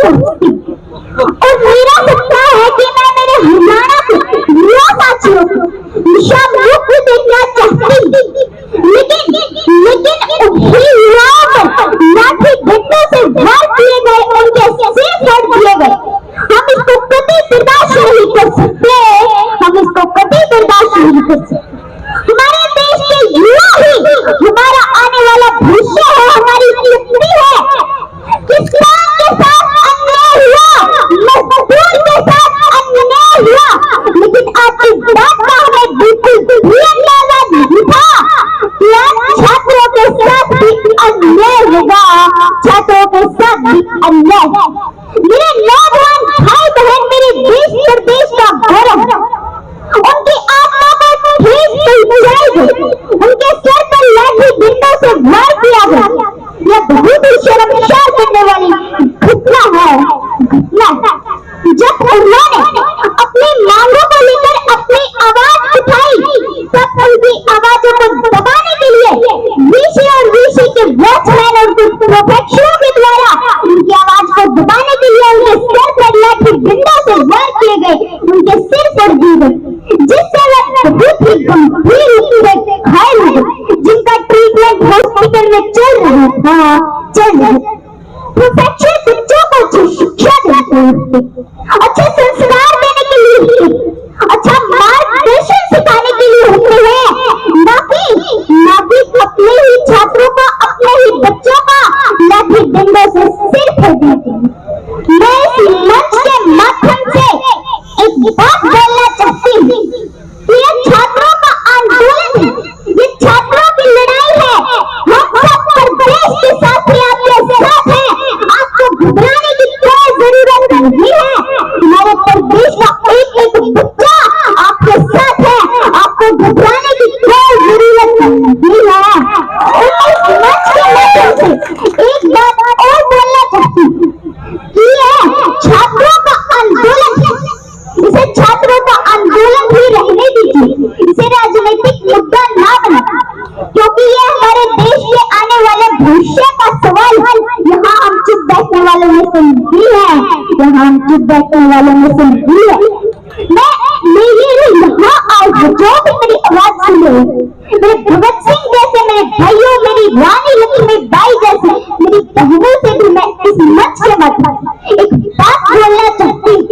चाहती और मेरा सपना है कि मैं मेरे हरियाणा के युवा साथियों को नशा मुक्त देखना चाहती, लेकिन उन्हीं युवाओं को लाठी डंडों से वार किए गए, उनके सिर फोड़ दिए गए। हम इसको कभी बर्दाश्त नहीं कर सकते, हम इसको कभी बर्दाश्त नहीं कर सकते। हमारे देश के युवा ही हमारा आने वाला भविष्य है, हमारी शक्ति है। किसान के साथ अन्याय हुआ, मजदूर के साथ अन्याय हुआ, लेकिन आज इस बात का हमें बिल्कुल भी अंदाजा नहीं था कि आज छात्रों के साथ भी अन्याय होगा, छात्रों के साथ भी अन्याय। मेरे नौजवान भाई बहन, मेरे देश प्रदेश का गौरव, उनकी आत्मा को ठेस पहुंचाई, उनके सर पर लाठी डंडों से वार किया गया। यह बहुत ही शर्मसार करने वाली घटना है। जब उन्होंने अपनी मांगों को लेकर अपनी आवाज उठाई, तब उनकी आवाजों को दबाने के लिए वीसी और वीसी के वॉचमैन और प्रोफेसरों के द्वारा उनकी आवाज को दबाने के लिए उनके सर पर लाठी डंडों से वार किए गए, उनके सिर पर दिए गए, जिससे वह बहुत ही गंभीर रूप से घायल हो गए, जिनका ट्रीटमेंट हॉस्पिटल में चल रहा था। प्रोफेसर बच्चों को अच्छी शिक्षा देते हैं, अच्छे संस्कार देने के लिए, अच्छा मार्गदर्शन सिखाने के लिए होते हैं, ना कि अपने ही छात्रों का, अपने ही बच्चों का लाठी डंडों से सिर फोड़ देते हैं। मैं इस मंच के माध्यम से एक बात बोलना चाहती हूँ कि ये छात्रों का आंदोलन है, ये छात्रों की लड़ाई है। हम सब प्रदेश के साथी आपके साथ हैं, आपको घबराने की कोई जरूरत नहीं है। हमारे प्रदेश का एक बच्चा आपके साथ है, आपको घबराने की कोई जरूरत नहीं है। इस मंच के माध्यम से एक बात और बोलना चाहती हूँ कि यह छात्रों का आंदोलन है, इसे छात्रों का आंदोलन भी रहने दीजिए, इसे राजनीतिक मुद्दा ना बनाना, क्योंकि यह हमारे देश के आने वाले भविष्य का सवाल है। यहाँ हम चुप बैठने वालों में से नहीं है, यहाँ हम चुप बैठने वालों में से नहीं है। मैं यहाँ आज जो भी मेरी आवाज सुने, मेरे भगत सिंह जैसे मेरे भाइयों, मेरी रानी लक्ष्मीबाई जैसे मेरी बहनों से भी मैं इस मंच के माध्यम एक बात बोलना चाहती हूँ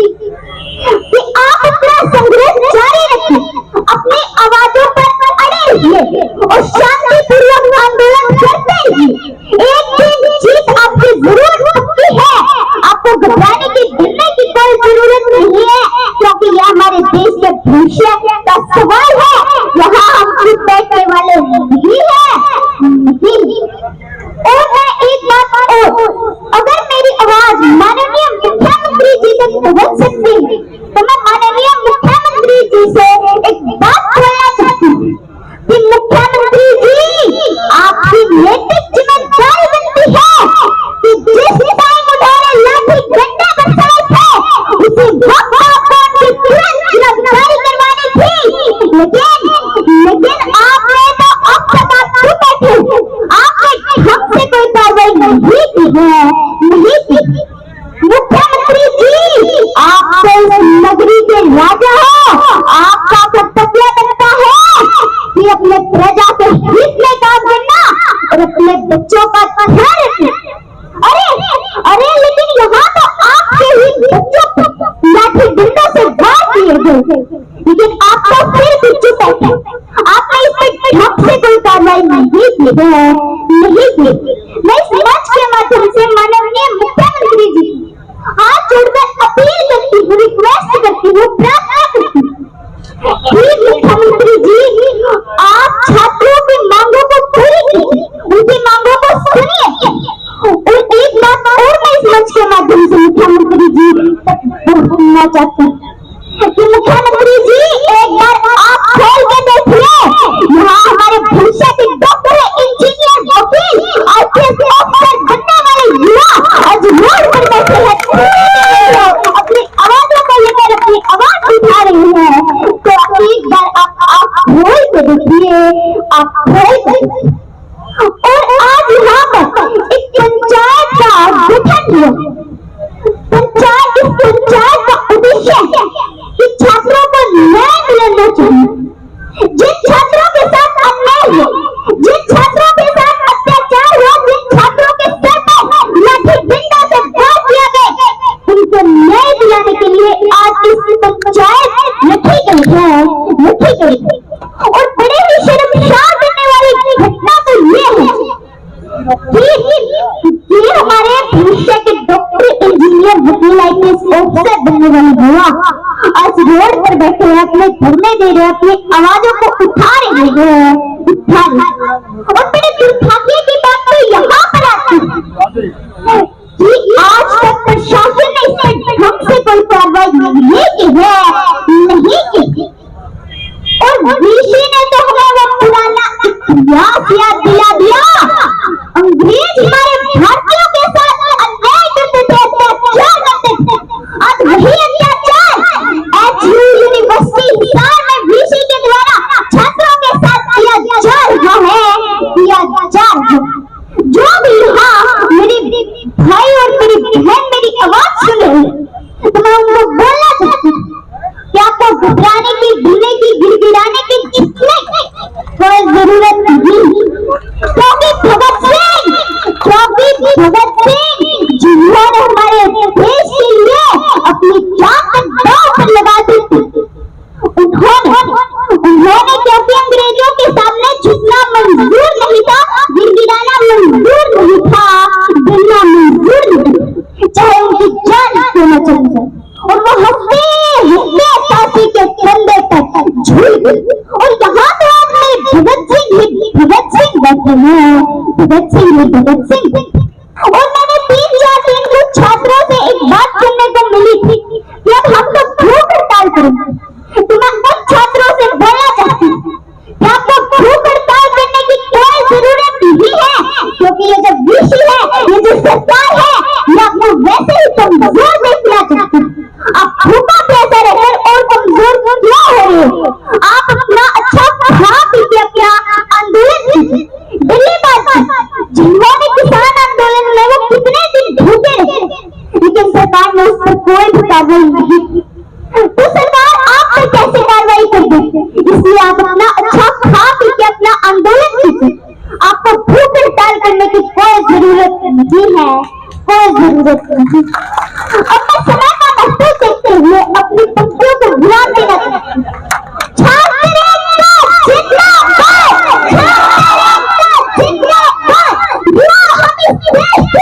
कि आप अपना संघर्ष जारी रखें, अपनी आवाजों पर अड़े रहिए और शांतिपूर्वक आंदोलन करते रहिए। एक दिन जीत आपकी जरूर पक्की है, आपको घबराने की, डरने की कोई जरूरत नहीं है, क्योंकि यह हमारे देश के भविष्य का सवाल है। यहाँ हम चुप बैठने वाले नहीं है। और मैं एक बात और, अगर मेरी आवाज माननीय मुख्यमंत्री जी तक पहुंच सकती है तो मैं माननीय मुख्यमंत्री जी से एक बात बोलना चाहती हूँ कि मुख्यमंत्री जी, आपकी नैतिक जिम्मेदारी बनती है कि जिस टाइम उन्होंने लाठी डंडा बरसाए थे, उसी वक्त आपको उनकी तुरंत गिरफ्तारी करवानी थी, लेकिन आपने तो अब तक आप चुप बैठे, आपने हमसे कोई कार्रवाई नहीं की है, नहीं की। मुख्यमंत्री जी, आप तो इस नगरी के राजा हो, आपका कर्तव्य बनता है कि अपने प्रजा के हित में काम करना और अपने बच्चों का ध्यान रखना। अरे लेकिन यहाँ तो आपके ही बच्चों को लाठी डंडों से वार किए गए, लेकिन आप तो फिर भी चुप बैठे, आपने इस पर ढंग से कोई कार्रवाई नहीं की है, नहीं की। मैं इस मंच के माध्यम से माननीय मुख्यमंत्री जी हाथ जोड़कर अपील करती हूँ, रिक्वेस्ट करती हूँ, प्रार्थना करती हूँ, प्लीज मुख्यमंत्री जी, आप छात्रों की मांगों को पूरी कीजिए, उनकी मांगों को सुनिए। और एक बात और मैं इस मंच के माध्यम से मुख्यमंत्री जी तक बोलना चाहती हूँ कि मुख्यमंत्री जी, एक बार आप खोल के देखिए, यहाँ हमारे भविष्य के डॉक्टर, इंजीनियर, वकील, आईपीएस ऑफिसर बनने वाले ये हमारे भविष्य के डॉक्टर, इंजीनियर, वकील, आईपीएस ऑफिसर बनने वाले बुआ आज रोड पर बैठे हैं, अपने धरने दे रहे हैं, अपनी आवाजों को उठा रहे हैं, उठा रहे। और मेरे दुर्भाग्य की बात तो यहाँ पर आती है कि आज तक प्रशासन ने इसे ढंग से कोई कार्रवाई नहीं की है, नहीं की। और ऋषि ने तो हमें वो पुराना इतिहास याद दिला दिया। अंग्रेज हमारे भारतीयों के साथ अन्याय करते थे, अत्याचार करते थे। आज वही अत्याचार एचयू यूनिवर्सिटी हिसार में ऋषि के द्वारा छात्रों के साथ किया जा रहा है, किया जा रहा है। जो भी यहाँ मेरे भाई और मेरी बहन मेरी आवाज सुन रहे हैं, तो मैं उनको बोलना चाहती हूँ कि आपको घबराने की, डरने की, गिड़गिड़ाने की जितने कोई जरूरत नहीं। क्योंकि भगत सिंह जिन्होंने हमारे देश के लिए अपनी जान दांव पर लगा दी थी, उन्होंने क्योंकि अंग्रेजों के सामने झुकना मंजूर नहीं था, गिड़गिड़ाना मंजूर नहीं था, डरना मंजूर नहीं, चाहे उनकी जान क्यों न चली जाए। और वो हंसते हंसते फांसी के कंधे तक झूल गई। और यहाँ तो आज मेरे भगत सिंह बैठे हैं, भगत सिंह। और मैंने 3-4 दिन कुछ छात्रों से एक बात सुनने को मिली थी कि अब हम तो भूख हड़ताल करेंगे। तो मैं उन छात्रों से बोलना चाहती हूँ कि आपको भूख हड़ताल करने की कोई जरूरत नहीं है, क्योंकि ये जो ऋषि है, ये जो सरकार है, ये आपको वैसे ही कमजोर देखना चाहती है। आप भूखा प्यासा रहकर और कमजोर क्यों हो रहे हो? आप अपना अच्छा खा पी के अपना आंदोलन कीजिए। दिल्ली बात जिन्होंने किसान आंदोलन में वो कितने दिन भूखे रहे, लेकिन सरकार ने उस पर कोई भी कार्रवाई नहीं की। तो सरकार आप पर कैसे कार्रवाई कर दे? इसलिए आप अपना अच्छा खा पी के अपना आंदोलन कीजिए। आपको भूख हड़ताल करने की कोई जरूरत नहीं है, कोई जरूरत नहीं। अब मैं समय का महत्व देखते हुए अपनी पंक्तियों को विराम देना चाहती हूँ। जिंदाबाद, हम इस देश